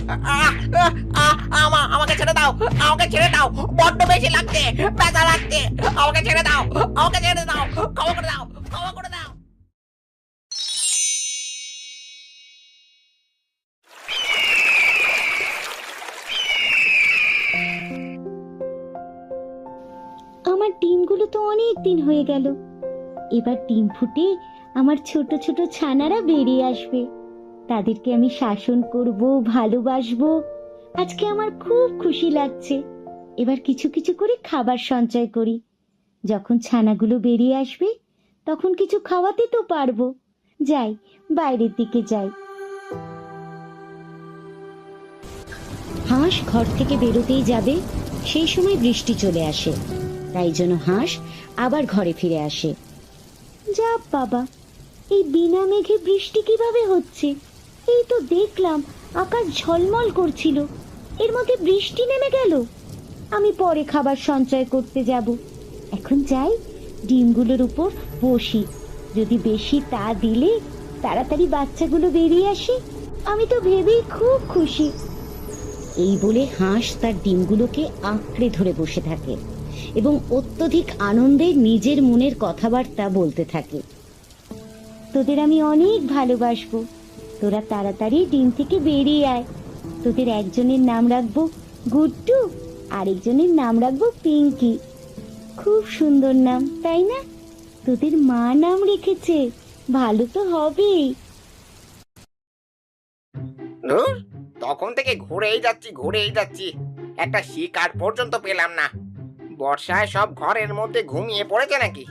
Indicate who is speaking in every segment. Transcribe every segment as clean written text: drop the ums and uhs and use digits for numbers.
Speaker 1: আহ, আহ, আহ, আমাকে ছেড়ে দাও, আমাকে ছেড়ে দাও, বড্ড বেশি লাগছে, ব্যথা লাগছে, আমাকে ছেড়ে দাও, আমাকে ছেড়ে দাও, ক্ষমা করে দাও, ক্ষমা করে দাও।
Speaker 2: আমার ডিমগুলো তো অনেক দিন হয়ে গেল। এবার ডিম ফুটে আমার ছোট ছোট ছানারা বেরিয়ে আসবে। তাদেরকে আমি শাসন করব, ভালোবাসবো। আজকে আমার খুব খুশি লাগছে। এবার কিছু কিছু করে খাবার সঞ্চয় করি। যখন ছানাগুলো বেরিয়ে আসবে তখন কিছু খাওয়াতে তো পারবো। যাই, বাইরের দিকে যাই। হাঁস ঘর থেকে বেরোতেই যাবে, সেই সময় বৃষ্টি চলে আসে। তাই জন্য হাঁস আবার ঘরে ফিরে আসে। যা বাবা, এই বিনা মেঘে বৃষ্টি কিভাবে হচ্ছে? এই তো দেখলাম আকাশ ঝলমল করছিল, এর মধ্যে বৃষ্টি নেমে গেল। আমি পরে খাবার সঞ্চয় করতে যাব। এখন যাই, ডিমগুলোর উপর বসি। যদি বেশি তা দিলে তাড়াতাড়ি বাচ্চাগুলো বেরিয়ে আসে। আমি তো ভেবেই খুব খুশি। এই বলে হাঁস তার ডিমগুলোকে আঁকড়ে ধরে বসে থাকে এবং অত্যধিক আনন্দে নিজের মনের কথাবার্তা বলতে থাকে। তোদের আমি অনেক ভালোবাসবো। তোরা তাড়াতাড়ি ডিম থেকে বেরিয়ে আয়। তোদের একজনের নাম রাখবো গুড্ডু, আরেকজনের নাম রাখবো পিঙ্কি। খুব সুন্দর নাম, তাই না? তোদের মা নাম রেখেছে, ভালো তো হবেই।
Speaker 1: ধুর, তখন থেকে ঘুরেই যাচ্ছি, একটা শিকার পর্যন্ত পেলাম না। বর্ষায় সব ঘরের মধ্যে ঘুমিয়ে পড়েছে নাকি,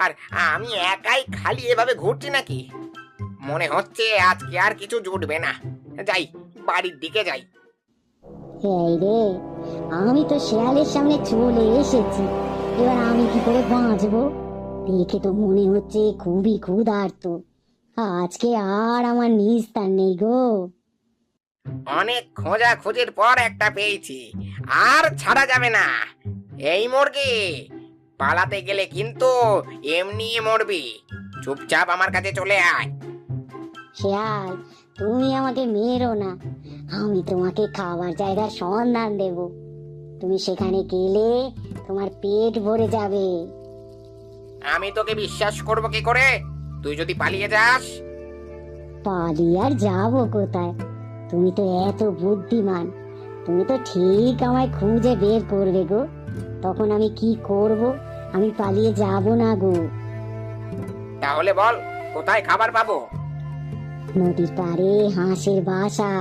Speaker 1: আর আমি একাই খালি এভাবে ঘুরছি নাকি? মনে হচ্ছে আজকে আর কিছু জুটবে না। যাই, বাড়ির দিকে যাই।
Speaker 3: এই রে, আমি তো শেয়ালের সামনে চলে এসেছি। এবার আমি কি করে বাঁচবো? দেখে তো মনে হচ্ছে খুবই ক্ষুধার্ত। আজকে আর আমার নিস্তার নেই গো।
Speaker 1: অনেক খোঁজাখুঁজির পর একটা পেয়েছি, আর ছাড়া যাবে না। এই মুরগি, পালাতে গেলে কিন্তু এমনি মরবি। চুপচাপ আমার কাছে চলে আয়।
Speaker 3: শেয়াল, তুমি আমাকে মেরো না। আমি তোমাকে খাবার জায়গার সন্ধান দেব। তুমি সেখানে গেলে তোমার পেট ভরে যাবে।
Speaker 1: আমি তোকে বিশ্বাস করবো কি করে, তুই যদি পালিয়ে যাস?
Speaker 3: পালিয়ে আর যাবো কোথায়? তুমি তো এত বুদ্ধিমান, তুমি তো ঠিক আমায় খুঁজে বের করবে গো। তখন আমি কি করব? আমি পালিয়ে যাব না গো।
Speaker 1: তাহলে বল, কোথায় খাবার পাবো?
Speaker 3: নদীর পাড়ে হাঁসের বাসা,